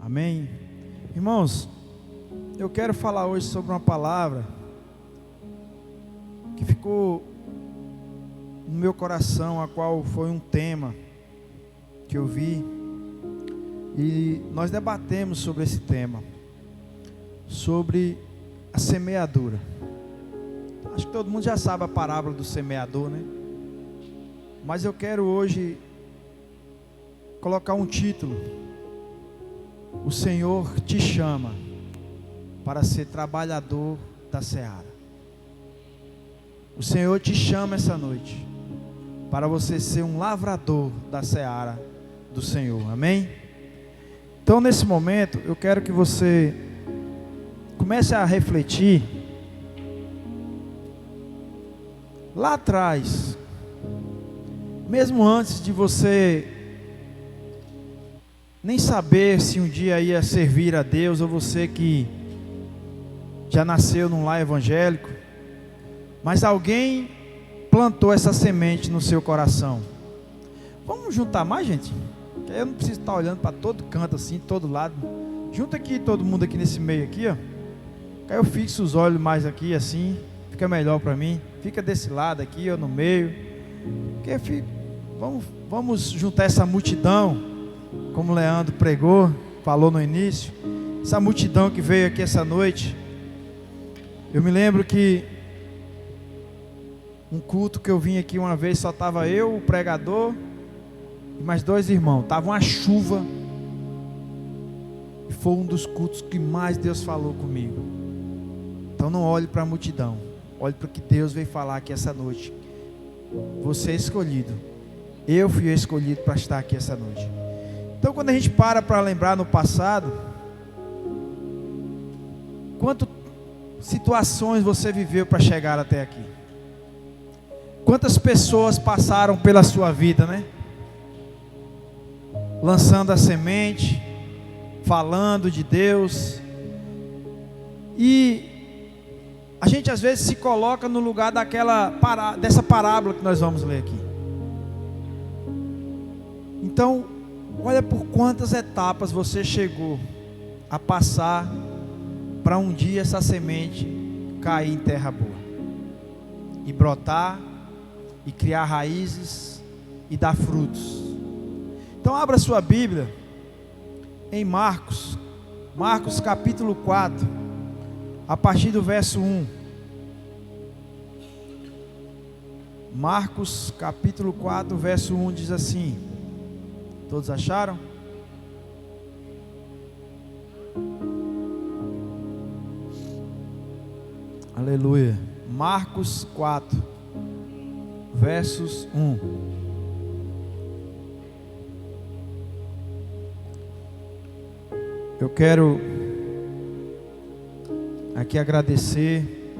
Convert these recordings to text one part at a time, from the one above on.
Amém? Irmãos, eu quero falar hoje sobre uma palavra que ficou no meu coração, a qual foi um tema que eu vi, e nós debatemos sobre esse tema, sobre a semeadura. Acho que todo mundo já sabe a parábola do semeador, né? Mas eu quero hoje colocar um título: o Senhor te chama para ser trabalhador da seara. O Senhor te chama essa noite para você ser um lavrador da seara do Senhor, amém? Então nesse momento eu quero que você comece a refletir. Lá atrás, mesmo antes de você nem saber se um dia ia servir a Deus, ou você que já nasceu num lar evangélico, mas alguém plantou essa semente no seu coração. Vamos juntar mais, gente? Que eu não preciso estar olhando para todo canto assim, todo lado. Junta aqui todo mundo aqui nesse meio aqui, ó. Aí eu fixo os olhos mais aqui assim, fica melhor para mim. Fica desse lado aqui, ou no meio. Porque vamos juntar essa multidão, como o Leandro pregou, falou no início. Essa multidão que veio aqui essa noite. Eu me lembro que um culto que eu vim aqui uma vez, só estava eu, o pregador e mais dois irmãos. Estava uma chuva, e foi um dos cultos que mais Deus falou comigo. Então não olhe para a multidão, olhe para o que Deus veio falar aqui essa noite. Você é escolhido, eu fui escolhido para estar aqui essa noite. Então quando a gente para lembrar no passado, quantas situações você viveu para chegar até aqui? Quantas pessoas passaram pela sua vida, né? Lançando a semente, falando de Deus. E a gente às vezes se coloca no lugar dessa parábola que nós vamos ler aqui. Então, olha por quantas etapas você chegou a passar para um dia essa semente cair em terra boa e brotar e criar raízes e dar frutos. Então abra sua Bíblia em Marcos capítulo 4, a partir do verso 1. Marcos capítulo 4, verso 1 diz assim. Todos acharam? Aleluia. Marcos 4, versos 1. Eu quero aqui agradecer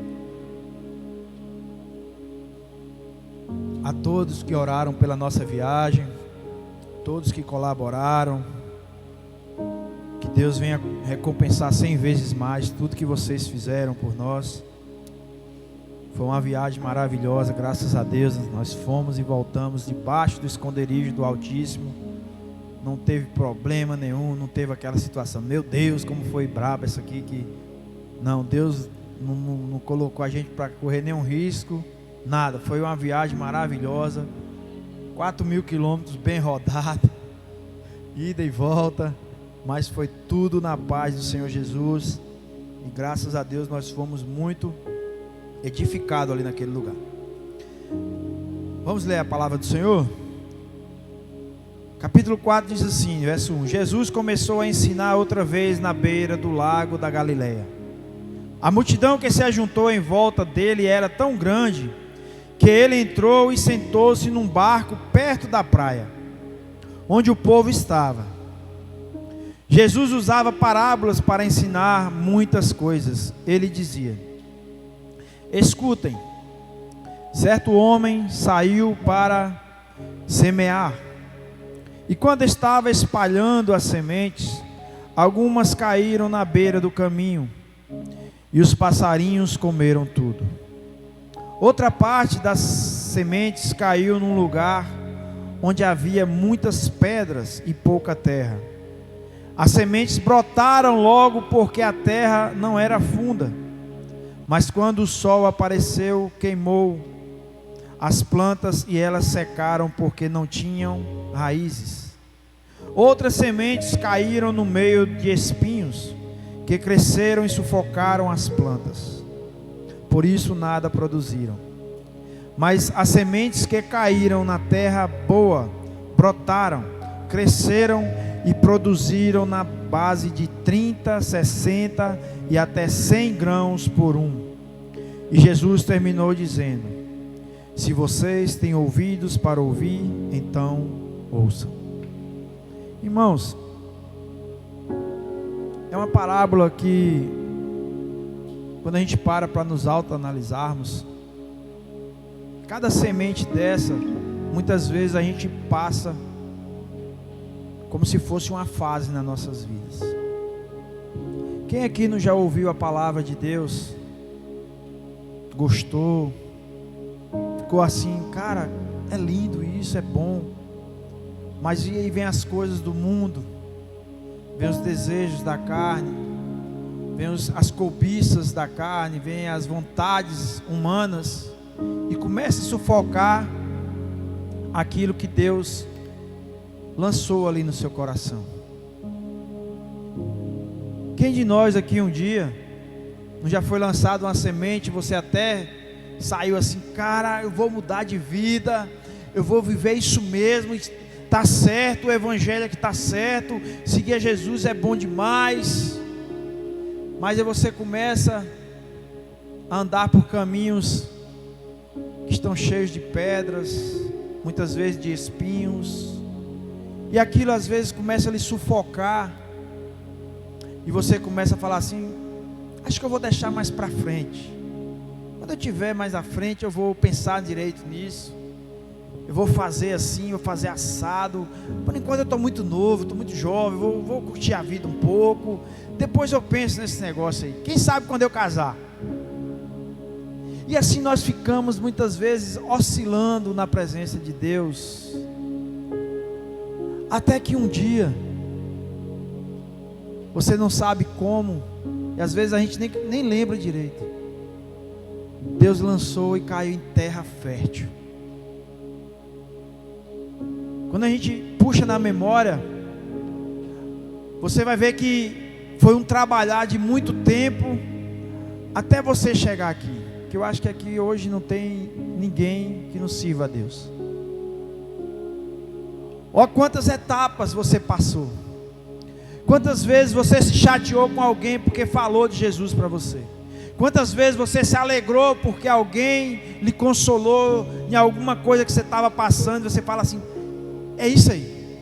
a todos que oraram pela nossa viagem, todos que colaboraram. Que Deus venha recompensar 100 vezes mais tudo que vocês fizeram por nós. Foi uma viagem maravilhosa, graças a Deus. Nós fomos e voltamos debaixo do esconderijo do Altíssimo. Não teve problema nenhum, não teve aquela situação, meu Deus, como foi braba essa aqui, que não, Deus não colocou a gente para correr nenhum risco, nada. Foi uma viagem maravilhosa, 4.000 quilômetros bem rodado, ida e volta, mas foi tudo na paz do Senhor Jesus, e graças a Deus nós fomos muito edificados ali naquele lugar. Vamos ler a palavra do Senhor? Capítulo 4 diz assim, verso 1. Jesus começou a ensinar outra vez na beira do lago da Galileia. A multidão que se ajuntou em volta dele era tão grande, que ele entrou e sentou-se num barco perto da praia, onde o povo estava. Jesus usava parábolas para ensinar muitas coisas. Ele dizia: escutem, certo homem saiu para semear. E quando estava espalhando as sementes, algumas caíram na beira do caminho, e os passarinhos comeram tudo. Outra parte das sementes caiu num lugar onde havia muitas pedras e pouca terra. As sementes brotaram logo porque a terra não era funda, mas quando o sol apareceu, queimou as plantas e elas secaram porque não tinham raízes. Outras sementes caíram no meio de espinhos, que cresceram e sufocaram as plantas. Por isso nada produziram. Mas as sementes que caíram na terra boa brotaram, cresceram e produziram na base de 30, 60 e até 100 grãos por um. E Jesus terminou dizendo: se vocês têm ouvidos para ouvir, então ouçam. Irmãos, é uma parábola que, quando a gente para nos autoanalisarmos, cada semente dessa, muitas vezes a gente passa como se fosse uma fase nas nossas vidas. Quem aqui não já ouviu a palavra de Deus, gostou, ficou assim, cara, é lindo isso, é bom, mas e aí vem as coisas do mundo, vem os desejos da carne, vem as cobiças da carne, vem as vontades humanas, e começa a sufocar aquilo que Deus lançou ali no seu coração. Quem de nós aqui um dia não já foi lançado uma semente, você até saiu assim, cara, eu vou mudar de vida, eu vou viver isso mesmo, está certo, o evangelho é que está certo, seguir a Jesus é bom demais, mas aí você começa a andar por caminhos que estão cheios de pedras, muitas vezes de espinhos, e aquilo às vezes começa a lhe sufocar, e você começa a falar assim, acho que eu vou deixar mais para frente, quando eu estiver mais à frente eu vou pensar direito nisso, eu vou fazer assim, vou fazer assado, por enquanto eu estou muito novo, estou muito jovem, vou curtir a vida um pouco, depois eu penso nesse negócio aí, quem sabe quando eu casar. E assim nós ficamos muitas vezes oscilando na presença de Deus, até que um dia, você não sabe como, e às vezes a gente nem lembra direito, Deus lançou e caiu em terra fértil. Quando a gente puxa na memória, você vai ver que foi um trabalhar de muito tempo, até você chegar aqui. Que eu acho que aqui hoje não tem ninguém que não sirva a Deus. Olha quantas etapas você passou. Quantas vezes você se chateou com alguém porque falou de Jesus para você. Quantas vezes você se alegrou porque alguém lhe consolou em alguma coisa que você estava passando. E você fala assim, é isso aí.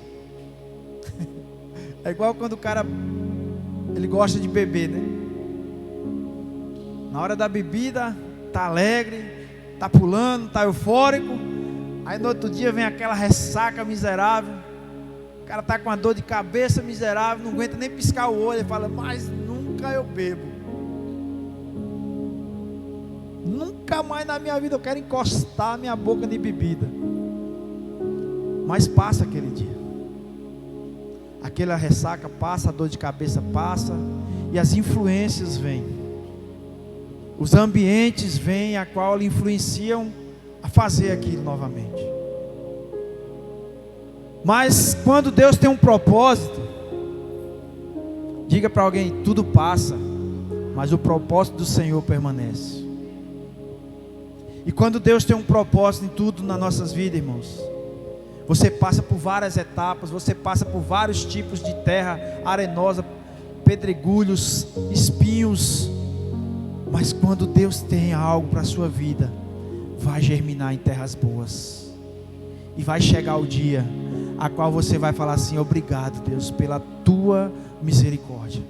É igual quando o cara, ele gosta de beber, né? Na hora da bebida, está alegre, está pulando, está eufórico, aí no outro dia vem aquela ressaca miserável, o cara está com uma dor de cabeça miserável, não aguenta nem piscar o olho, ele fala, mas nunca eu bebo, nunca mais na minha vida eu quero encostar a minha boca de bebida, mas passa aquele dia, aquela ressaca passa, a dor de cabeça passa, e as influências vêm, os ambientes vêm a qual lhe influenciam a fazer aquilo novamente. Mas quando Deus tem um propósito, diga para alguém, tudo passa, mas o propósito do Senhor permanece. E quando Deus tem um propósito em tudo nas nossas vidas, irmãos, você passa por várias etapas, você passa por vários tipos de terra arenosa, pedregulhos, espinhos, mas quando Deus tem algo para a sua vida, vai germinar em terras boas, e vai chegar o dia a qual você vai falar assim, obrigado Deus pela tua misericórdia,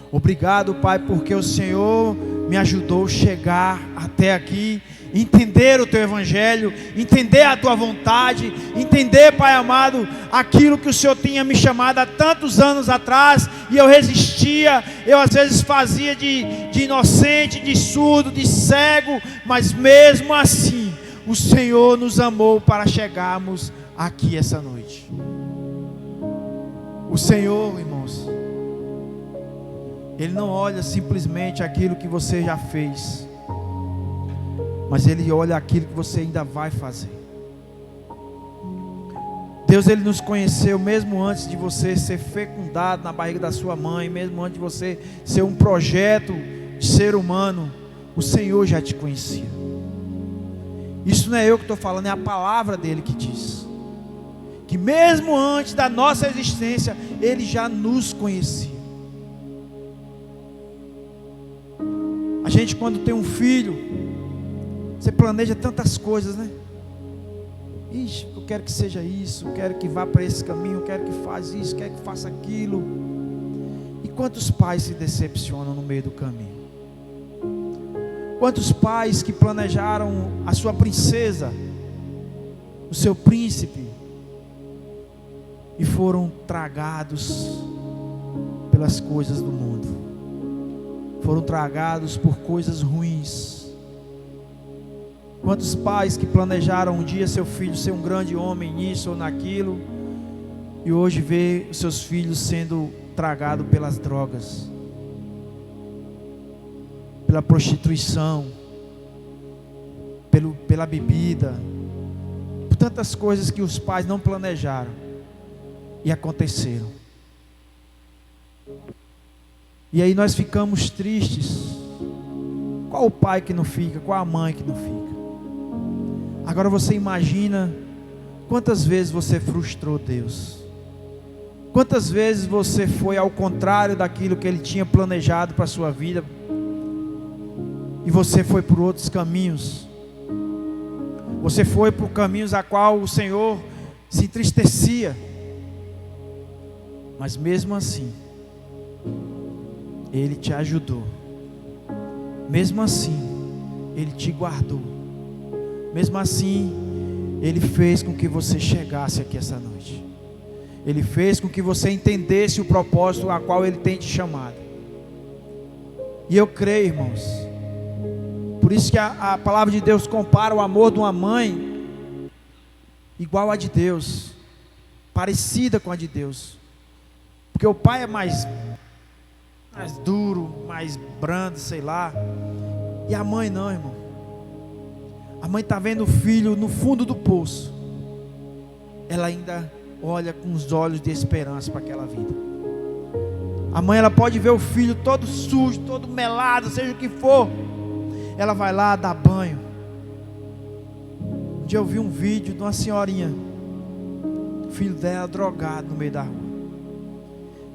obrigado Pai, porque o Senhor me ajudou a chegar até aqui, entender o teu evangelho, entender a tua vontade, entender, Pai amado, aquilo que o Senhor tinha me chamado há tantos anos atrás, e eu resistia, eu às vezes fazia de inocente, de surdo, de cego, mas mesmo assim, o Senhor nos amou para chegarmos aqui essa noite. O Senhor, irmãos, Ele não olha simplesmente aquilo que você já fez, mas Ele olha aquilo que você ainda vai fazer. Deus, Ele nos conheceu mesmo antes de você ser fecundado na barriga da sua mãe, mesmo antes de você ser um projeto de ser humano. O Senhor já te conhecia. Isso não é eu que estou falando, é a palavra dele que diz que mesmo antes da nossa existência, Ele já nos conhecia. A gente, quando tem um filho, você planeja tantas coisas, né? Ixi, eu quero que seja isso, eu quero que vá para esse caminho, eu quero que faça isso, eu quero que faça aquilo. E quantos pais se decepcionam no meio do caminho? Quantos pais que planejaram a sua princesa, o seu príncipe, e foram tragados pelas coisas do mundo, foram tragados por coisas ruins. Quantos pais que planejaram um dia seu filho ser um grande homem nisso ou naquilo, e hoje vê os seus filhos sendo tragados pelas drogas, pela prostituição, pela bebida, por tantas coisas que os pais não planejaram e aconteceram. E aí nós ficamos tristes. Qual o pai que não fica? Qual a mãe que não fica? Agora você imagina quantas vezes você frustrou Deus, quantas vezes você foi ao contrário daquilo que Ele tinha planejado para a sua vida, e você foi por outros caminhos. Você foi por caminhos a qual o Senhor se entristecia, mas mesmo assim Ele te ajudou, mesmo assim Ele te guardou, mesmo assim Ele fez com que você chegasse aqui essa noite. Ele fez com que você entendesse o propósito a qual Ele tem te chamado. E eu creio, irmãos, por isso que a palavra de Deus compara o amor de uma mãe igual a de Deus, parecida com a de Deus, porque o pai é mais duro, mais brando, sei lá, e a mãe não, irmão. A mãe está vendo o filho no fundo do poço, ela ainda olha com os olhos de esperança para aquela vida. A mãe, ela pode ver o filho todo sujo, todo melado, seja o que for, ela vai lá dar banho. Um dia eu vi um vídeo de uma senhorinha, o filho dela drogado no meio da rua.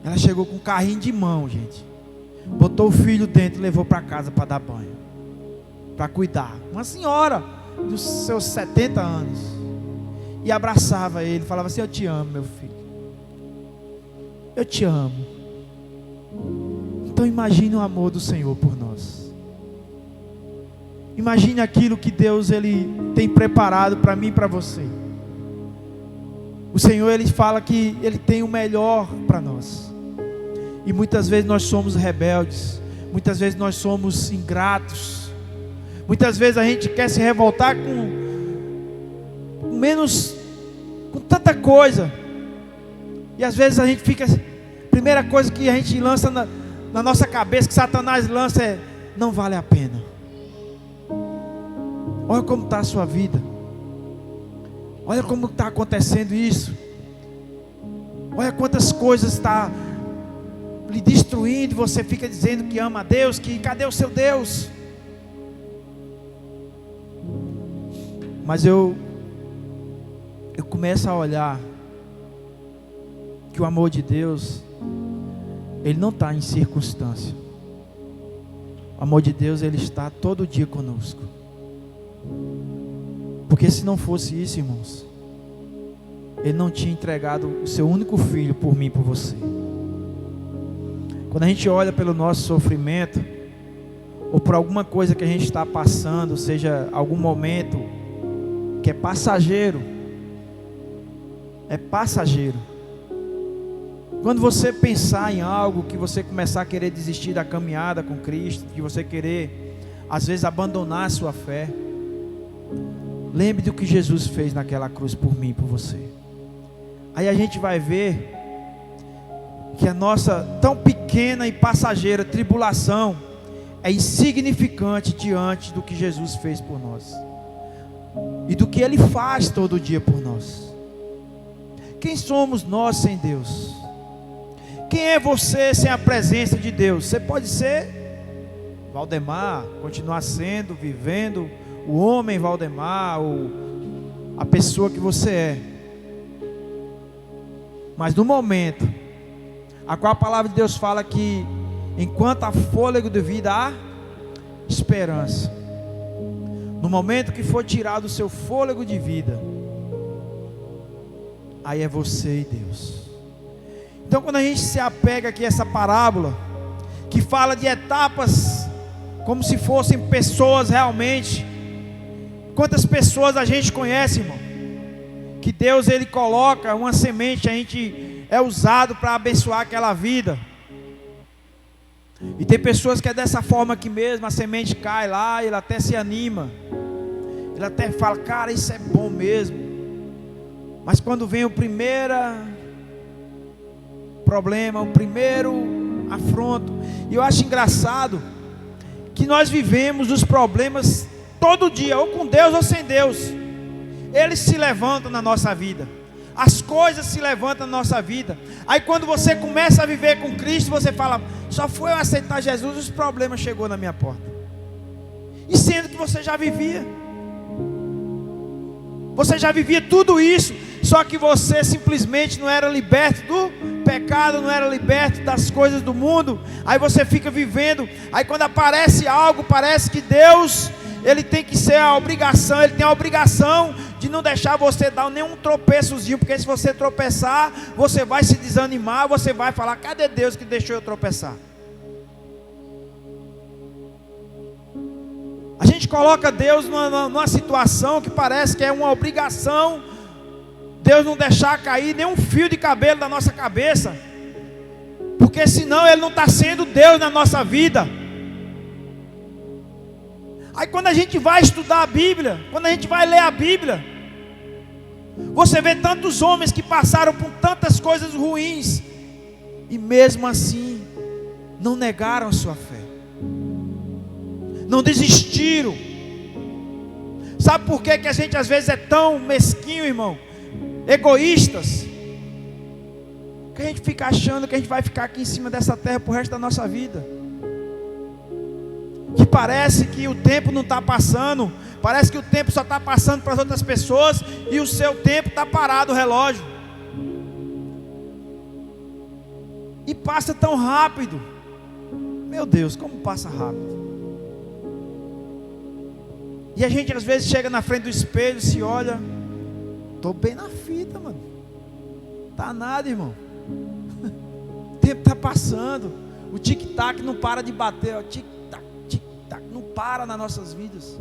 Ela chegou com um carrinho de mão, gente, botou o filho dentro e levou para casa para dar banho, para cuidar. Uma senhora dos seus 70 anos, e abraçava ele, falava assim: eu te amo, meu filho, eu te amo. Então imagine o amor do Senhor por nós. Imagine aquilo que Deus Ele tem preparado para mim e para você. O Senhor, Ele fala que Ele tem o melhor para nós. E muitas vezes nós somos rebeldes, muitas vezes nós somos ingratos, muitas vezes a gente quer se revoltar com tanta coisa, e às vezes a gente fica, primeira coisa que a gente lança na nossa cabeça, que Satanás lança, é: não vale a pena. Olha como está a sua vida, olha como está acontecendo isso, olha quantas coisas está lhe destruindo. Você fica dizendo que ama a Deus, que cadê o seu Deus? Mas eu começo a olhar que o amor de Deus, ele não está em circunstância. O amor de Deus, ele está todo dia conosco. Porque se não fosse isso, irmãos, Ele não tinha entregado o seu único filho por mim e por você. Quando a gente olha pelo nosso sofrimento, ou por alguma coisa que a gente está passando, seja algum momento que é passageiro, quando você pensar em algo, que você começar a querer desistir da caminhada com Cristo, que você querer, às vezes, abandonar a sua fé, lembre do que Jesus fez naquela cruz por mim e por você. Aí a gente vai ver que a nossa tão pequena e passageira tribulação é insignificante diante do que Jesus fez por nós e do que Ele faz todo dia por nós. Quem somos nós sem Deus? Quem é você sem a presença de Deus? Você pode ser Valdemar, continuar sendo, vivendo o homem Valdemar, ou a pessoa que você é, mas no momento a qual a palavra de Deus fala que enquanto há fôlego de vida há esperança, no momento que for tirado o seu fôlego de vida, aí é você e Deus. Então quando a gente se apega aqui a essa parábola, que fala de etapas, como se fossem pessoas realmente, quantas pessoas a gente conhece, irmão, que Deus ele coloca uma semente, a gente é usado para abençoar aquela vida. E tem pessoas que é dessa forma aqui mesmo, a semente cai lá, ele até se anima, ele até fala, cara, isso é bom mesmo. Mas quando vem o primeiro problema, o primeiro afronto, e eu acho engraçado que nós vivemos os problemas todo dia, ou com Deus ou sem Deus. Eles se levantam na nossa vida, as coisas se levantam na nossa vida. Aí quando você começa a viver com Cristo, você fala, só foi eu aceitar Jesus, os problemas chegou na minha porta. E sendo que você já vivia tudo isso, só que você simplesmente não era liberto do pecado, não era liberto das coisas do mundo. Aí você fica vivendo, aí quando aparece algo, parece que Deus, ele tem que ser a obrigação, ele tem a obrigação de não deixar você dar nenhum tropeçozinho, porque se você tropeçar, você vai se desanimar, você vai falar, cadê Deus que deixou eu tropeçar? A gente coloca Deus numa situação que parece que é uma obrigação, Deus não deixar cair nenhum fio de cabelo da nossa cabeça, porque senão Ele não está sendo Deus na nossa vida. Aí quando a gente vai estudar a Bíblia, quando a gente vai ler a Bíblia, você vê tantos homens que passaram por tantas coisas ruins, e mesmo assim, não negaram a sua fé, não desistiram. Sabe por que a gente às vezes é tão mesquinho, irmão? Egoístas, que a gente fica achando que a gente vai ficar aqui em cima dessa terra pro resto da nossa vida, que parece que o tempo não está passando, parece que o tempo só está passando para as outras pessoas, e o seu tempo está parado, o relógio, e passa tão rápido. Meu Deus, como passa rápido. E a gente às vezes chega na frente do espelho, se olha, estou bem na fita, mano, tá nada, irmão. O tempo está passando, o tic-tac não para de bater, ó, tic-tac, tic-tac, não para nas nossas vidas.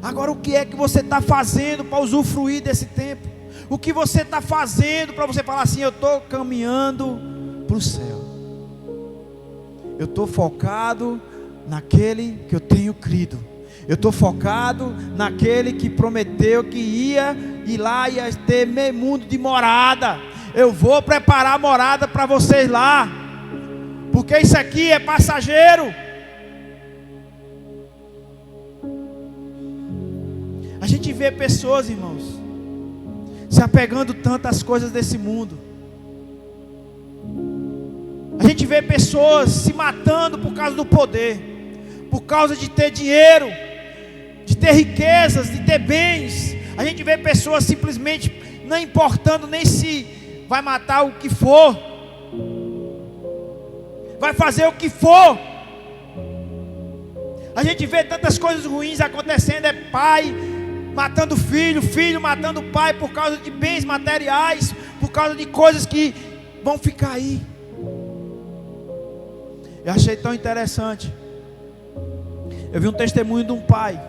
Agora o que é que você está fazendo para usufruir desse tempo? O que você está fazendo para você falar assim, eu estou caminhando para o céu, eu estou focado naquele que eu tenho crido, eu estou focado naquele que prometeu que ia ir lá, ia ter meio mundo de morada. Eu vou preparar morada para vocês lá, porque isso aqui é passageiro. A gente vê pessoas, irmãos, se apegando tanto às coisas desse mundo. A gente vê pessoas se matando por causa do poder, por causa de ter dinheiro, de ter riquezas, de ter bens. A gente vê pessoas simplesmente não importando nem se vai matar o que for, vai fazer o que for. A gente vê tantas coisas ruins acontecendo, é pai matando filho, filho matando pai por causa de bens materiais, por causa de coisas que vão ficar aí. Eu achei tão interessante. Eu vi um testemunho de um pai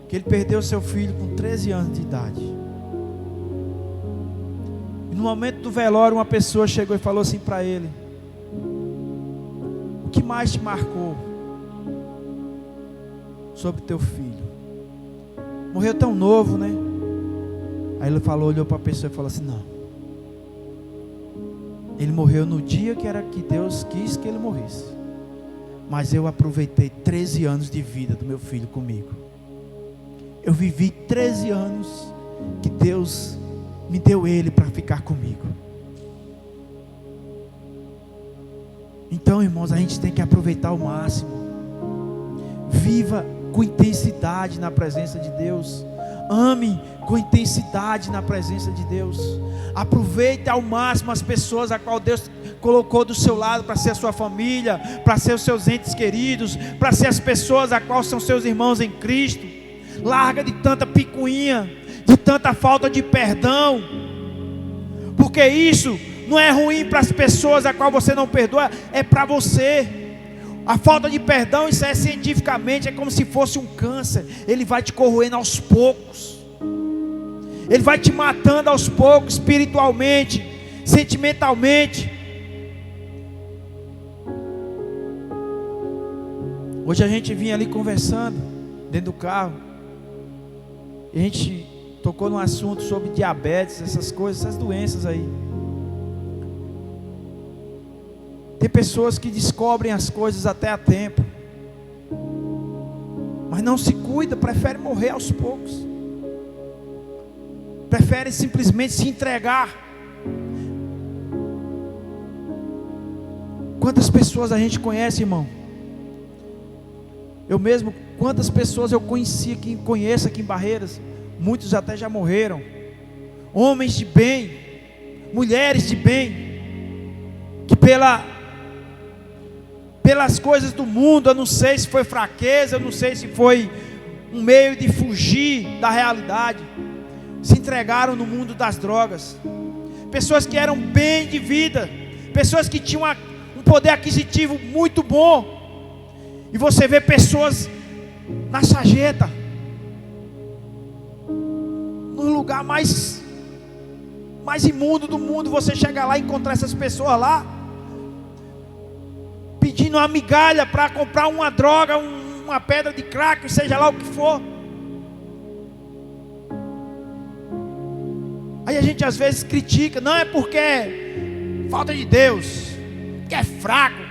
que ele perdeu seu filho com 13 anos de idade. E no momento do velório, uma pessoa chegou e falou assim para ele: o que mais te marcou sobre teu filho? Morreu tão novo, né? Aí ele falou, olhou para a pessoa e falou assim: não, Ele morreu no dia que Deus quis que ele morresse. Mas eu aproveitei 13 anos de vida do meu filho comigo. Eu vivi 13 anos que Deus me deu ele para ficar comigo. Então, irmãos, a gente tem que aproveitar ao máximo. Viva com intensidade na presença de Deus. Ame com intensidade na presença de Deus. Aproveite ao máximo as pessoas a qual Deus colocou do seu lado para ser a sua família, para ser os seus entes queridos, para ser as pessoas a qual são seus irmãos em Cristo. Larga de tanta picuinha, de tanta falta de perdão, porque isso não é ruim para as pessoas a qual você não perdoa, é para você. A falta de perdão, isso é cientificamente, é como se fosse um câncer. Ele vai te corroendo aos poucos. Ele vai te matando aos poucos, espiritualmente, sentimentalmente. Hoje a gente vinha ali conversando, dentro do carro, e a gente tocou num assunto sobre diabetes, essas coisas, essas doenças aí. Tem pessoas que descobrem as coisas até a tempo, mas não se cuida, prefere morrer aos poucos, prefere simplesmente se entregar. Quantas pessoas a gente conhece, irmão? Eu mesmo, quantas pessoas eu conheci aqui, conheço aqui em Barreiras, muitos até já morreram. Homens de bem, mulheres de bem, que pelas coisas do mundo, eu não sei se foi fraqueza, eu não sei se foi um meio de fugir da realidade, se entregaram no mundo das drogas. Pessoas que eram bem de vida, pessoas que tinham um poder aquisitivo muito bom, e você vê pessoas na sarjeta, no lugar mais imundo do mundo. Você chega lá e encontra essas pessoas lá, pedindo uma migalha para comprar uma droga, uma pedra de crack, seja lá o que for. Aí a gente às vezes critica, não é porque é falta de Deus, que é fraco.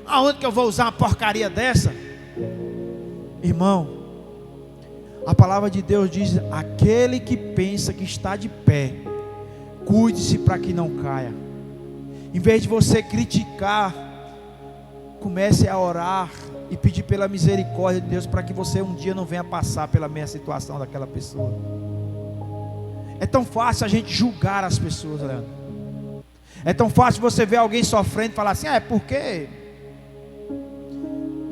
Aonde que eu vou usar uma porcaria dessa? Irmão, a palavra de Deus diz: aquele que pensa que está de pé, cuide-se para que não caia. Em vez de você criticar, comece a orar e pedir pela misericórdia de Deus, para que você um dia não venha passar pela mesma situação daquela pessoa. É tão fácil a gente julgar as pessoas, Leandro. É tão fácil você ver alguém sofrendo e falar assim: é porque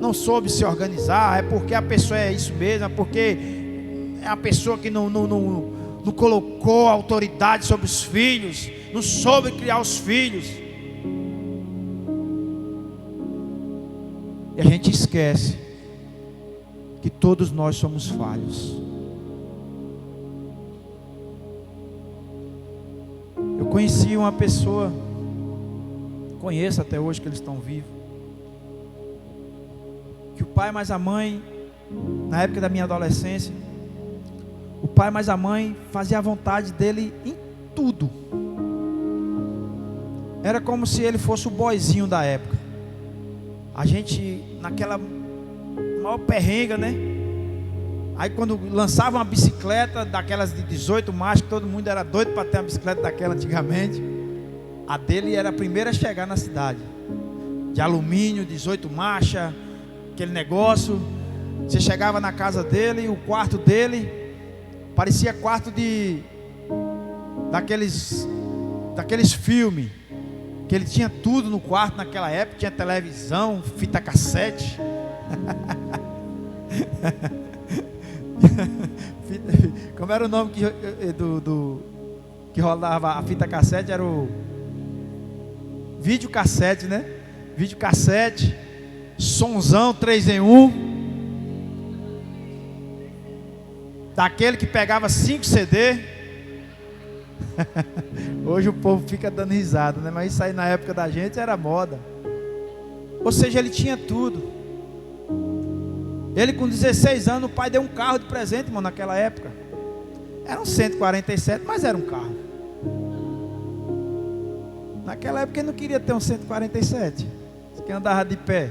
não soube se organizar, é porque a pessoa é isso mesmo, é porque é a pessoa que não colocou autoridade sobre os filhos, não soube criar os filhos. E a gente esquece que todos nós somos falhos. Eu conheci uma pessoa, conheço até hoje que eles estão vivos, que o pai mais a mãe, na época da minha adolescência, o pai mais a mãe fazia a vontade dele em tudo. Era como se ele fosse o boizinho da época. A gente naquela maior perrenga, né? Aí quando lançava uma bicicleta daquelas de 18 marchas, que todo mundo era doido para ter uma bicicleta daquela antigamente, a dele era a primeira a chegar na cidade, de alumínio, 18 marchas, aquele negócio. Você chegava na casa dele e o quarto dele parecia quarto daqueles filmes, que ele tinha tudo no quarto naquela época. Tinha televisão, fita cassete. Como era o nome que rolava a fita cassete? Era o videocassete, né? Videocassete, sonzão 3 em 1, daquele que pegava 5 CD. Hoje o povo fica dando risada, né? Mas isso aí na época da gente era moda. Ou seja, ele tinha tudo. Ele com 16 anos, o pai deu um carro de presente, irmão, naquela época. Era um 147, mas era um carro. Naquela época ele não queria ter um 147. Que andava de pé,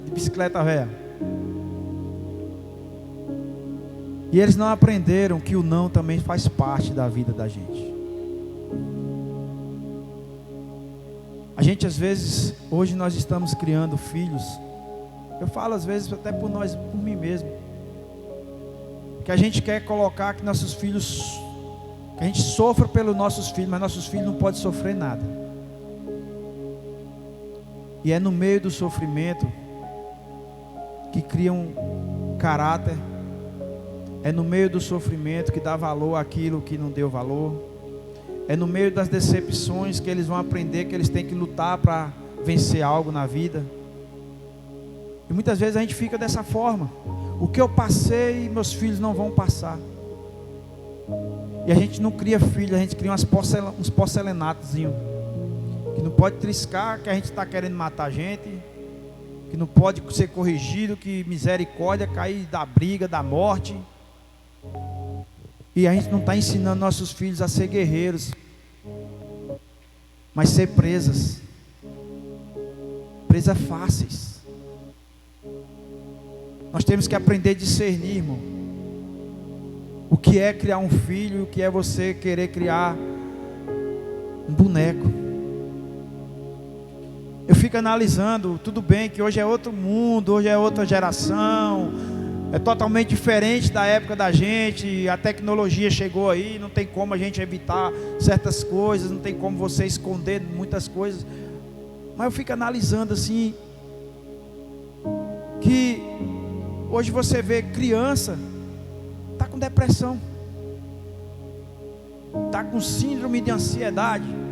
de bicicleta velha. E eles não aprenderam que o não também faz parte da vida da gente. A gente às vezes, hoje nós estamos criando filhos. Eu falo às vezes até por nós, por mim mesmo. Que a gente quer colocar que nossos filhos, que a gente sofra pelos nossos filhos, mas nossos filhos não podem sofrer nada. E é no meio do sofrimento que cria um caráter. É no meio do sofrimento que dá valor àquilo que não deu valor. É no meio das decepções que eles vão aprender que eles têm que lutar para vencer algo na vida. E muitas vezes a gente fica dessa forma. O que eu passei, meus filhos não vão passar. E a gente não cria filho, a gente cria uns porcelanatozinhos. Que não pode triscar, que a gente está querendo matar a gente, que não pode ser corrigido, que misericórdia cair da briga, da morte. E a gente não está ensinando nossos filhos a ser guerreiros, mas ser presas fáceis. Nós temos que aprender a discernir, irmão, o que é criar um filho e o que é você querer criar um boneco. Eu fico analisando, tudo bem que hoje é outro mundo, hoje é outra geração, é totalmente diferente da época da gente, a tecnologia chegou aí, não tem como a gente evitar certas coisas, não tem como você esconder muitas coisas, mas eu fico analisando assim, que hoje você vê criança, está com depressão, está com síndrome de ansiedade.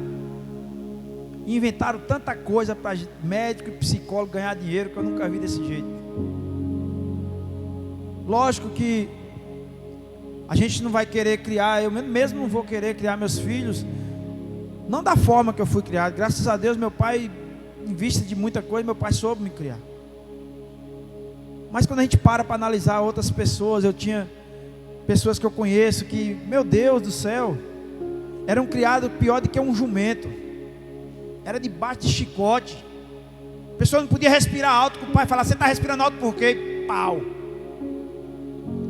Inventaram tanta coisa para médico e psicólogo ganhar dinheiro que eu nunca vi desse jeito. Lógico que a gente não vai querer criar, eu mesmo não vou querer criar meus filhos, não da forma que eu fui criado. Graças a Deus meu pai, em vista de muita coisa, meu pai soube me criar. Mas quando a gente para analisar outras pessoas, eu tinha pessoas que eu conheço que, meu Deus do céu, eram criados pior do que um jumento. Era debaixo de chicote. A pessoa não podia respirar alto, com o pai falava, você está respirando alto por quê? Pau.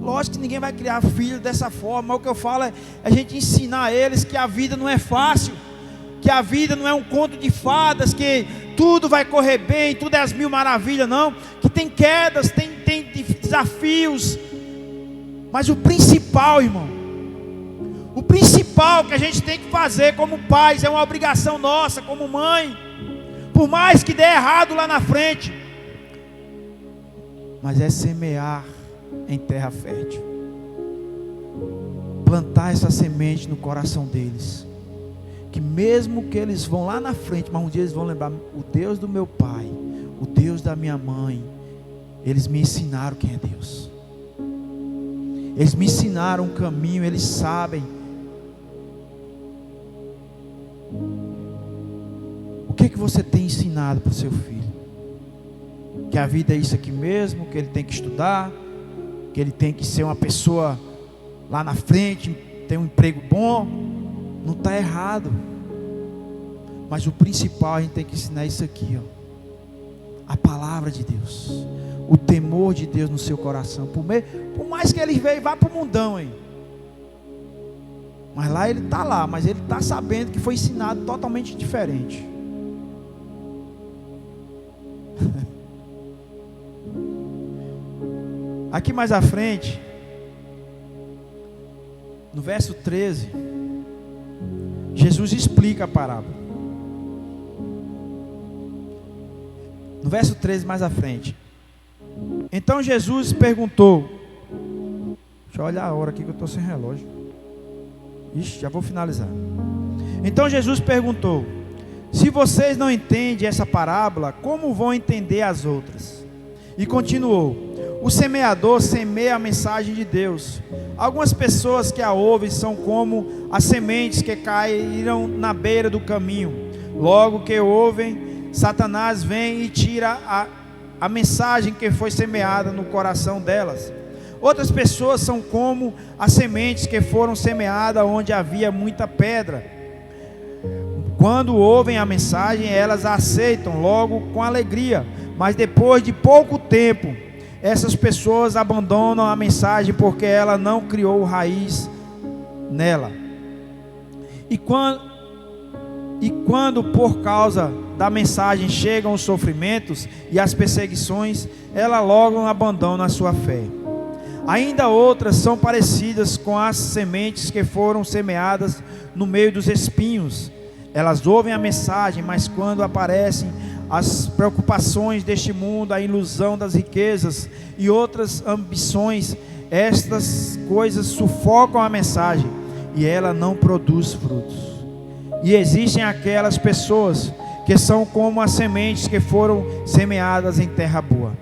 Lógico que ninguém vai criar filho dessa forma. O que eu falo é a gente ensinar a eles que a vida não é fácil, que a vida não é um conto de fadas, que tudo vai correr bem, tudo é as mil maravilhas, não. Que tem quedas, tem desafios. Mas o principal, irmão, o principal que a gente tem que fazer como pais, é uma obrigação nossa como mãe, por mais que dê errado lá na frente, mas é semear em terra fértil, plantar essa semente no coração deles, que mesmo que eles vão lá na frente, mas um dia eles vão lembrar, o Deus do meu pai, o Deus da minha mãe, eles me ensinaram quem é Deus, eles me ensinaram um caminho, eles sabem. O que você tem ensinado para o seu filho? Que a vida é isso aqui mesmo, que ele tem que estudar, que ele tem que ser uma pessoa lá na frente, ter um emprego bom. Não está errado, mas o principal a gente tem que ensinar isso aqui, ó. A palavra de Deus, o temor de Deus no seu coração. Por mais que ele veio e vá para o mundão, hein? Mas lá ele está lá, mas ele está sabendo que foi ensinado totalmente diferente. Aqui mais à frente, no verso 13, Jesus explica a parábola. No verso 13 mais à frente. Então Jesus perguntou, deixa eu olhar a hora aqui que eu estou sem relógio. Ixi, já vou finalizar. Então Jesus perguntou: se vocês não entendem essa parábola, como vão entender as outras? E continuou: o semeador semeia a mensagem de Deus. Algumas pessoas que a ouvem são como as sementes que caíram na beira do caminho. Logo que ouvem, Satanás vem e tira a mensagem que foi semeada no coração delas. Outras pessoas são como as sementes que foram semeadas onde havia muita pedra. Quando ouvem a mensagem, elas a aceitam logo com alegria, mas depois de pouco tempo, essas pessoas abandonam a mensagem porque ela não criou raiz nela. E quando por causa da mensagem chegam os sofrimentos e as perseguições, ela logo abandona a sua fé. Ainda outras são parecidas com as sementes que foram semeadas no meio dos espinhos. Elas ouvem a mensagem, mas quando aparecem as preocupações deste mundo, a ilusão das riquezas e outras ambições, estas coisas sufocam a mensagem e ela não produz frutos. E existem aquelas pessoas que são como as sementes que foram semeadas em terra boa.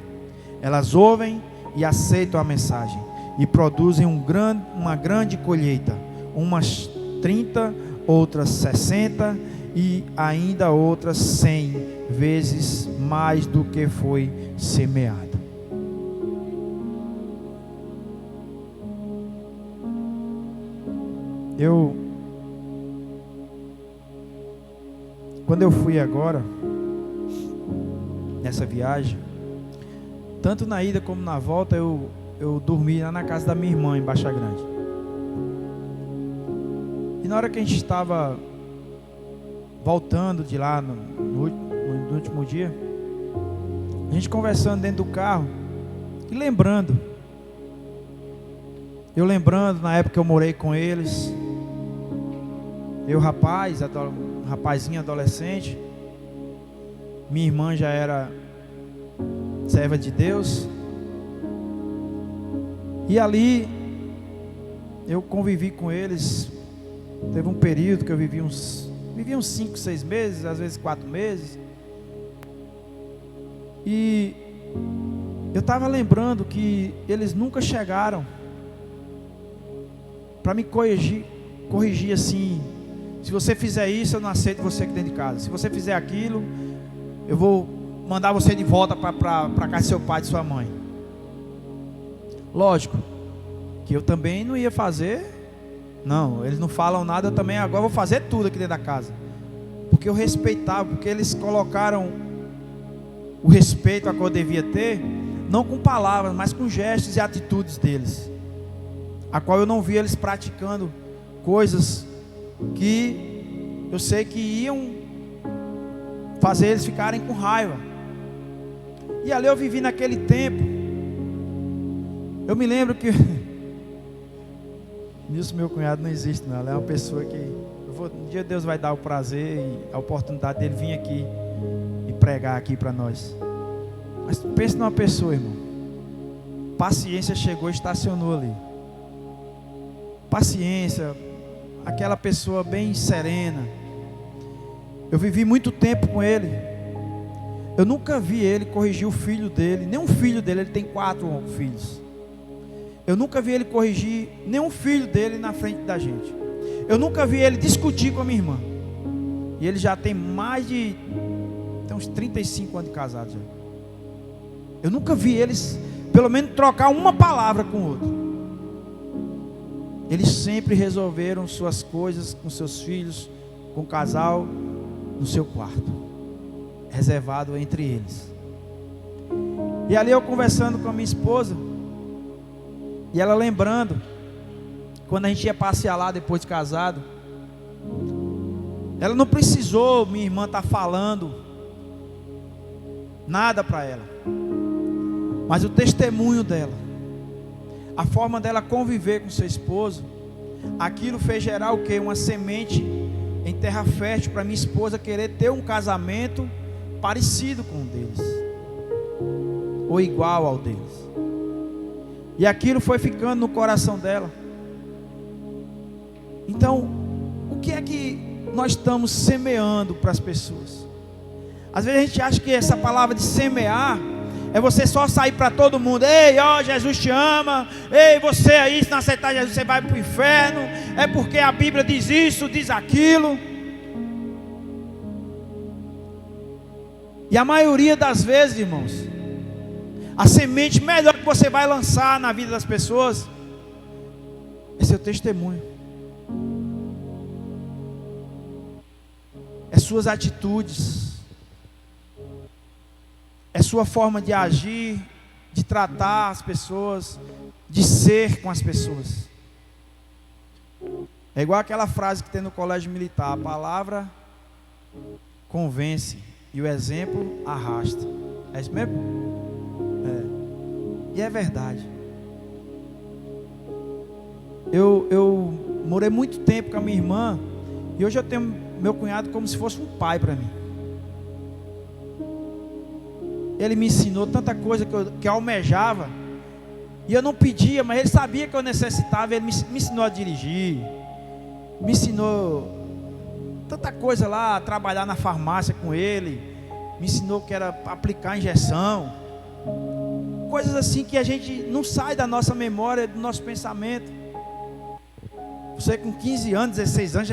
Elas ouvem e aceitam a mensagem e produzem uma grande colheita, umas 30, outras 60 e ainda outras 100 vezes mais do que foi semeado. Quando eu fui agora nessa viagem, tanto na ida como na volta, eu dormi lá na casa da minha irmã em Baixa Grande. E na hora que a gente estava voltando de lá no último dia, a gente conversando dentro do carro e eu lembrando na época que eu morei com eles, rapazinho adolescente, minha irmã já era serva de Deus, e ali eu convivi com eles. Teve um período que eu vivi uns 5, 6 meses, às vezes 4 meses, e eu estava lembrando que eles nunca chegaram para me corrigir assim: se você fizer isso, eu não aceito você aqui dentro de casa. Se você fizer aquilo, eu vou mandar você de volta para casa de seu pai e de sua mãe. Lógico que eu também não ia fazer. Não, eles não falam nada, eu também agora vou fazer tudo aqui dentro da casa. Porque eu respeitava, porque eles colocaram o respeito a que eu devia ter, não com palavras, mas com gestos e atitudes deles, a qual eu não via eles praticando coisas que eu sei que iam fazer eles ficarem com raiva. E ali eu vivi naquele tempo. Eu me lembro que Nilson, meu cunhado, não existe não. Ela é uma pessoa que um dia Deus vai dar o prazer e a oportunidade dele vir aqui e pregar aqui para nós. Mas pense numa pessoa, irmão. Paciência chegou e estacionou ali. Paciência, aquela pessoa bem serena. Eu vivi muito tempo com ele. Eu nunca vi ele corrigir o filho dele, nem um filho dele. Ele tem 4 filhos. Eu nunca vi ele corrigir nenhum filho dele na frente da gente. Eu nunca vi ele discutir com a minha irmã. E ele já tem tem uns 35 anos de casado já. Eu nunca vi eles, pelo menos, trocar uma palavra com o outro. Eles sempre resolveram suas coisas com seus filhos, com o casal, no seu quarto, reservado entre eles. E ali eu conversando com a minha esposa, e ela lembrando, quando a gente ia passear lá depois de casado, ela não precisou, minha irmã, estar falando nada para ela, mas o testemunho dela, a forma dela conviver com seu esposo, aquilo fez gerar o quê? Uma semente em terra fértil para minha esposa querer ter um casamento parecido com o deles, ou igual ao deles. E aquilo foi ficando no coração dela. Então, o que é que nós estamos semeando para as pessoas? Às vezes a gente acha que essa palavra de semear é você só sair para todo mundo: ei, ó, Jesus te ama. Ei, você aí, se não aceitar Jesus, você vai para o inferno. É porque a Bíblia diz isso, diz aquilo. E a maioria das vezes, irmãos, a semente melhor que você vai lançar na vida das pessoas é seu testemunho, é é suas atitudes, é sua forma de agir, de tratar as pessoas, de ser com as pessoas. É igual aquela frase que tem no colégio militar: a palavra convence e o exemplo arrasta. É isso mesmo? É. E é verdade. Eu morei muito tempo com a minha irmã, e hoje eu tenho meu cunhado como se fosse um pai para mim. Ele me ensinou tanta coisa que eu almejava, e eu não pedia, mas ele sabia que eu necessitava. Ele me ensinou a dirigir, me ensinou tanta coisa lá, a trabalhar na farmácia com ele, me ensinou que era aplicar injeção, coisas assim que a gente não sai da nossa memória, do nosso pensamento. Você com 15 anos, 16 anos,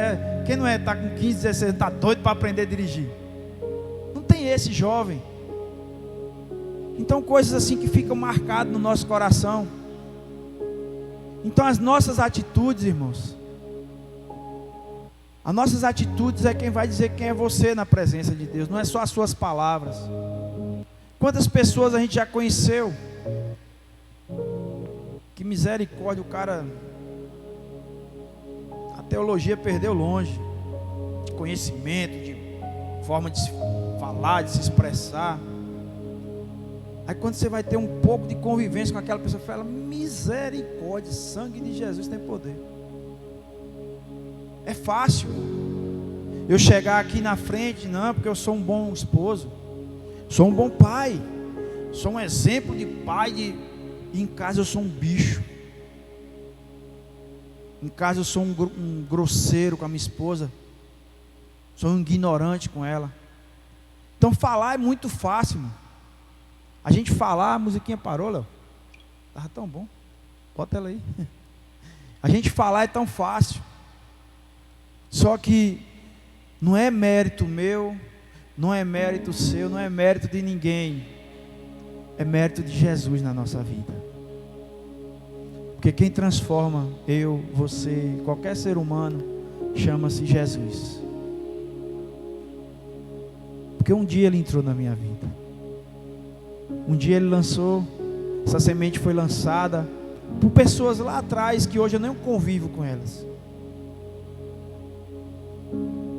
quem não está com 15, 16 anos, está doido para aprender a dirigir? Não tem esse jovem. Então coisas assim que ficam marcadas no nosso coração. Então as nossas atitudes, irmãos, as nossas atitudes é quem vai dizer quem é você na presença de Deus. Não é só as suas palavras. Quantas pessoas a gente já conheceu? Que misericórdia, o cara, a teologia perdeu longe, de conhecimento, de forma de se falar, de se expressar. Aí quando você vai ter um pouco de convivência com aquela pessoa, fala: misericórdia, sangue de Jesus tem poder. É fácil eu chegar aqui na frente, não, porque eu sou um bom esposo, sou um bom pai, sou um exemplo de pai, e em casa eu sou um bicho. Em casa eu sou um grosseiro com a minha esposa, sou um ignorante com ela. Então falar é muito fácil, mano. A gente falar, a musiquinha parou, Léo. Estava tão bom. Bota ela aí. A gente falar é tão fácil. Só que não é mérito meu, não é mérito seu, não é mérito de ninguém. É mérito de Jesus na nossa vida. Porque quem transforma eu, você, qualquer ser humano, chama-se Jesus. Porque um dia Ele entrou na minha vida. Um dia Ele lançou, essa semente foi lançada por pessoas lá atrás que hoje eu nem convivo com elas.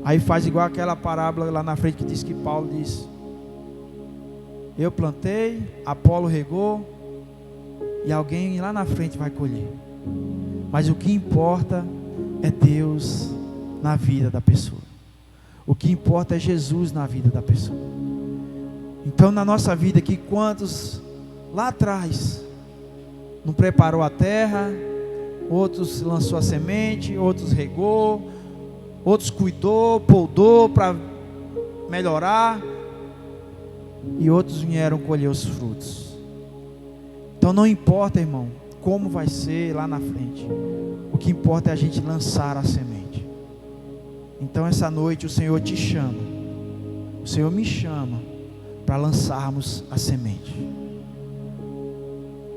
Aí faz igual aquela parábola lá na frente que diz que Paulo diz: eu plantei, Apolo regou, e alguém lá na frente vai colher. Mas o que importa é Deus na vida da pessoa. O que importa é Jesus na vida da pessoa. Então na nossa vida aqui, quantos lá atrás não preparou a terra, outros lançou a semente, outros regou, outros cuidou, poldou para melhorar, e outros vieram colher os frutos. Então não importa, irmão, como vai ser lá na frente. O que importa é a gente lançar a semente. Então essa noite o Senhor te chama, o Senhor me chama para lançarmos a semente.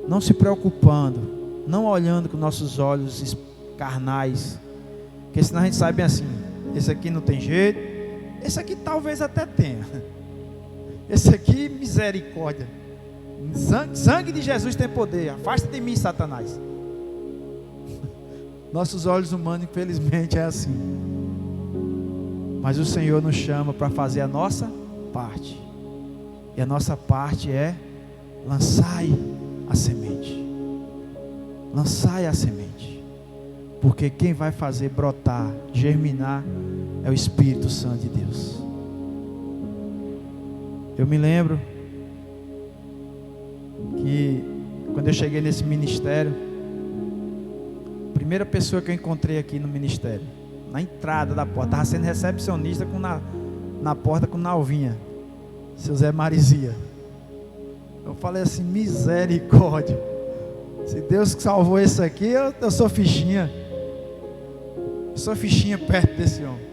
Não se preocupando, não olhando com nossos olhos carnais, porque senão a gente sabe assim: esse aqui não tem jeito, esse aqui talvez até tenha, esse aqui misericórdia, sangue de Jesus tem poder, afasta de mim, Satanás. Nossos olhos humanos infelizmente é assim. Mas o Senhor nos chama para fazer a nossa parte, e a nossa parte é: lançai a semente, lançai a semente, porque quem vai fazer brotar, germinar, é o Espírito Santo de Deus. Eu me lembro que quando eu cheguei nesse ministério, a primeira pessoa que eu encontrei aqui no ministério, na entrada da porta, estava sendo recepcionista na porta com Nalvinha, seu Zé Marizia. Eu falei assim: misericórdia, se Deus salvou esse aqui, eu sou fichinha. Eu sou fichinha perto desse homem.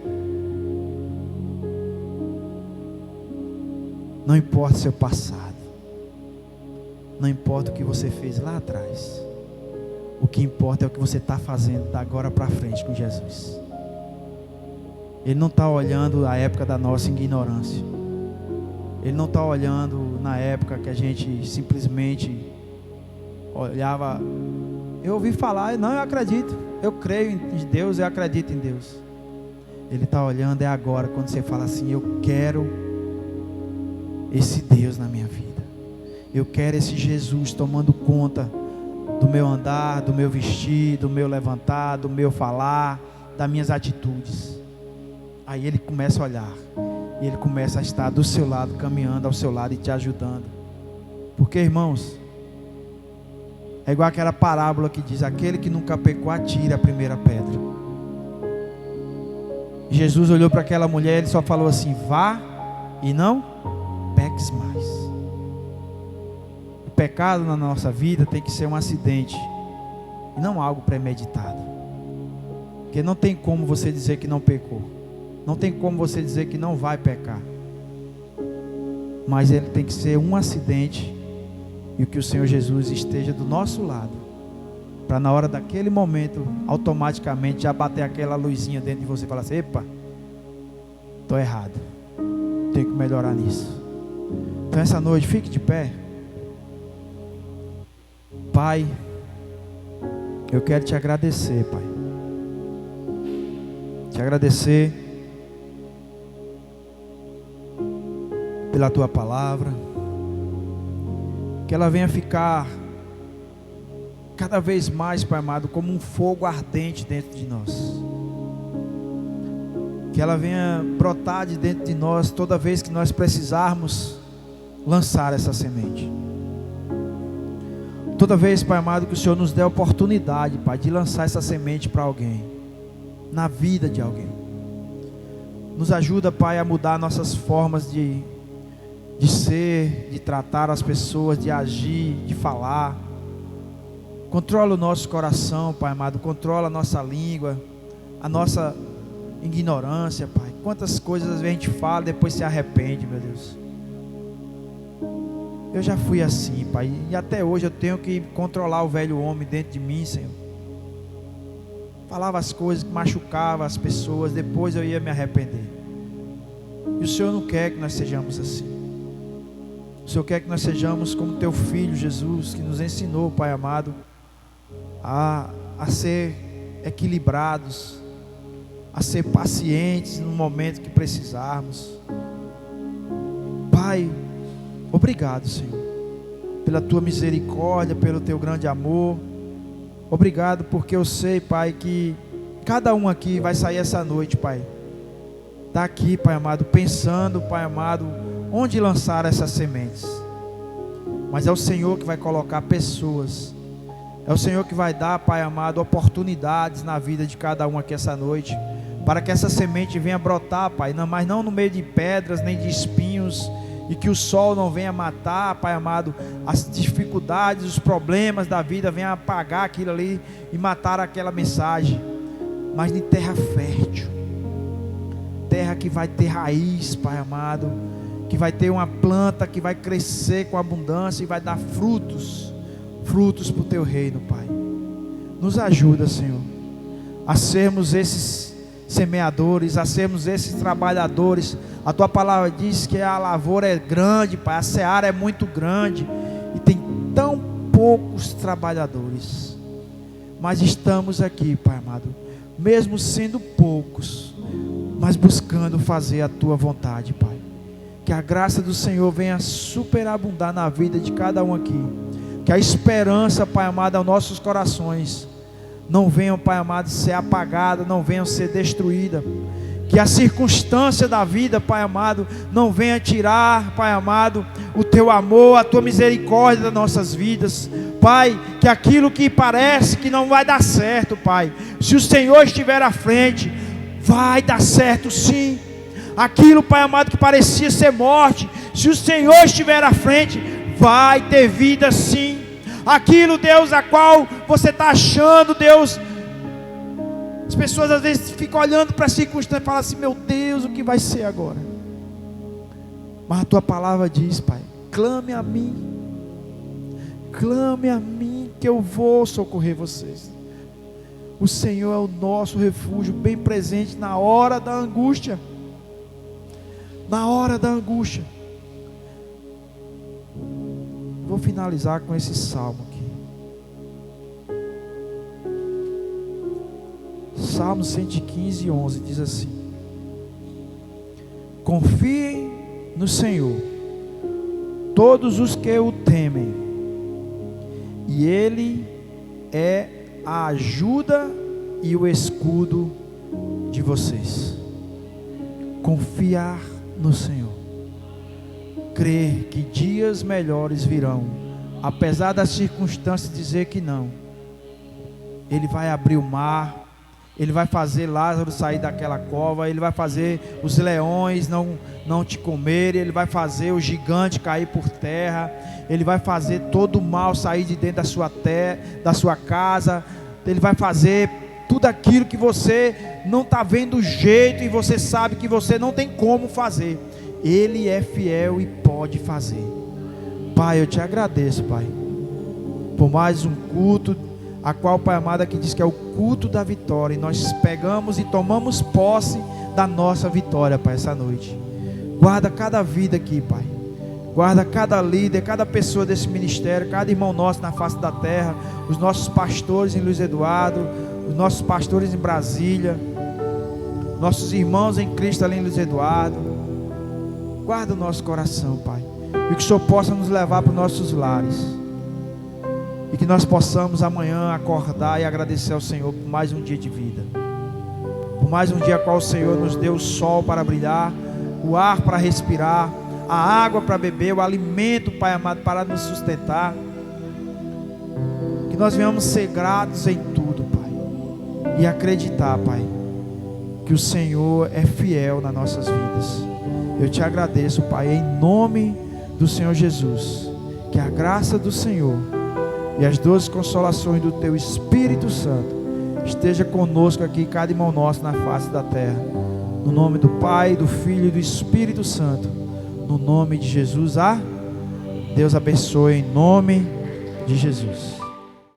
Não importa o seu passado, não importa o que você fez lá atrás, o que importa é o que você está fazendo da agora para frente com Jesus. Ele não está olhando a época da nossa ignorância. Ele não está olhando na época que a gente simplesmente olhava. Eu ouvi falar, não, eu acredito, eu creio em Deus, eu acredito em Deus. Ele está olhando é agora, quando você fala assim, eu quero esse Deus na minha vida. Eu quero esse Jesus tomando conta do meu andar, do meu vestir, do meu levantar, do meu falar, das minhas atitudes. Aí ele começa a olhar, e ele começa a estar do seu lado, caminhando ao seu lado e te ajudando. Porque, irmãos, é igual aquela parábola que diz: aquele que nunca pecou, atira a primeira pedra. Jesus olhou para aquela mulher e ele só falou assim: vá e não peques mais. O pecado na nossa vida tem que ser um acidente e não algo premeditado. Porque não tem como você dizer que não pecou, não tem como você dizer que não vai pecar, mas ele tem que ser um acidente, e que o Senhor Jesus esteja do nosso lado, para na hora daquele momento, automaticamente já bater aquela luzinha dentro de você e falar assim: epa, estou errado, tenho que melhorar nisso. Então essa noite, fique de pé. Pai, eu quero te agradecer, Pai. Te agradecer pela tua palavra, que ela venha ficar cada vez mais, Pai amado, como um fogo ardente dentro de nós. Que ela venha brotar de dentro de nós toda vez que nós precisarmos lançar essa semente. Toda vez, Pai amado, que o Senhor nos dê a oportunidade, Pai, de lançar essa semente para alguém, na vida de alguém. Nos ajuda, Pai, a mudar nossas formas de ser, de tratar as pessoas, de agir, de falar. Controla o nosso coração, Pai amado, controla a nossa língua, a nossa ignorância, Pai. Quantas coisas às vezes a gente fala e depois se arrepende, meu Deus. Eu já fui assim, Pai, e até hoje eu tenho que controlar o velho homem dentro de mim, Senhor. Falava as coisas que machucavam as pessoas, depois eu ia me arrepender. E o Senhor não quer que nós sejamos assim. O Senhor quer que nós sejamos como teu Filho Jesus, que nos ensinou, Pai amado, a ser equilibrados, a ser pacientes no momento que precisarmos. Pai, obrigado, Senhor, pela tua misericórdia, pelo teu grande amor. Obrigado porque eu sei, Pai, que cada um aqui vai sair essa noite, Pai, daqui, Pai amado, pensando, Pai amado, onde lançar essas sementes. Mas é o Senhor que vai colocar pessoas, é o Senhor que vai dar, Pai amado, oportunidades na vida de cada um aqui essa noite, para que essa semente venha brotar, Pai, mas não no meio de pedras, nem de espinhos, e que o sol não venha matar, Pai amado, as dificuldades, os problemas da vida, venha apagar aquilo ali e matar aquela mensagem, mas em terra fértil, terra que vai ter raiz, Pai amado, que vai ter uma planta que vai crescer com abundância e vai dar frutos para o teu reino, Pai. Nos ajuda, Senhor, a sermos esses semeadores, a sermos esses trabalhadores. A tua palavra diz que a lavoura é grande, Pai, a seara é muito grande e tem tão poucos trabalhadores, mas estamos aqui, Pai amado, mesmo sendo poucos, mas buscando fazer a tua vontade, Pai. Que a graça do Senhor venha superabundar na vida de cada um aqui, que a esperança, Pai amado, aos nossos corações não venham, Pai amado, ser apagada, não venham ser destruída, que a circunstância da vida, Pai amado, não venha tirar, Pai amado, o teu amor, a tua misericórdia das nossas vidas, Pai, que aquilo que parece que não vai dar certo, Pai, se o Senhor estiver à frente, vai dar certo sim. Aquilo, Pai amado, que parecia ser morte, se o Senhor estiver à frente, vai ter vida sim. Aquilo, Deus, a qual você está achando, Deus, as pessoas às vezes ficam olhando para a circunstância e falam assim: meu Deus, o que vai ser agora? Mas a tua palavra diz, Pai, clame a mim, que eu vou socorrer vocês. O Senhor é o nosso refúgio, bem presente na hora da angústia. Na hora da angústia. Vou finalizar com esse salmo aqui. Salmo 115, 11 diz assim: confiem no Senhor todos os que o temem, e Ele é a ajuda e o escudo de vocês. Confiar no Senhor, crer que dias melhores virão, apesar das circunstâncias dizer que não. Ele vai abrir o mar, Ele vai fazer Lázaro sair daquela cova, Ele vai fazer os leões não te comerem, Ele vai fazer o gigante cair por terra, Ele vai fazer todo o mal sair de dentro da sua casa, Ele vai fazer tudo aquilo que você não está vendo jeito e você sabe que você não tem como fazer. Ele é fiel e pode fazer. Pai, eu te agradeço, Pai, por mais um culto, a qual, Pai amado, aqui diz que é o culto da vitória, e nós pegamos e tomamos posse da nossa vitória, Pai, essa noite. Guarda cada vida aqui, Pai. Guarda cada líder, cada pessoa desse ministério, cada irmão nosso na face da terra, os nossos pastores em Luiz Eduardo, os nossos pastores em Brasília, nossos irmãos em Cristo ali em Luiz Eduardo. Guarda o nosso coração, Pai, e que o Senhor possa nos levar para os nossos lares, e que nós possamos amanhã acordar e agradecer ao Senhor por mais um dia de vida, por mais um dia a qual o Senhor nos deu o sol para brilhar, o ar para respirar, a água para beber, o alimento, Pai amado, para nos sustentar. Que nós venhamos ser gratos em tudo, Pai, e acreditar, Pai, que o Senhor é fiel nas nossas vidas. Eu te agradeço, Pai, em nome do Senhor Jesus, que a graça do Senhor e as doces consolações do Teu Espírito Santo esteja conosco aqui, cada irmão nosso na face da terra, no nome do Pai, do Filho e do Espírito Santo, no nome de Jesus. Deus abençoe em nome de Jesus.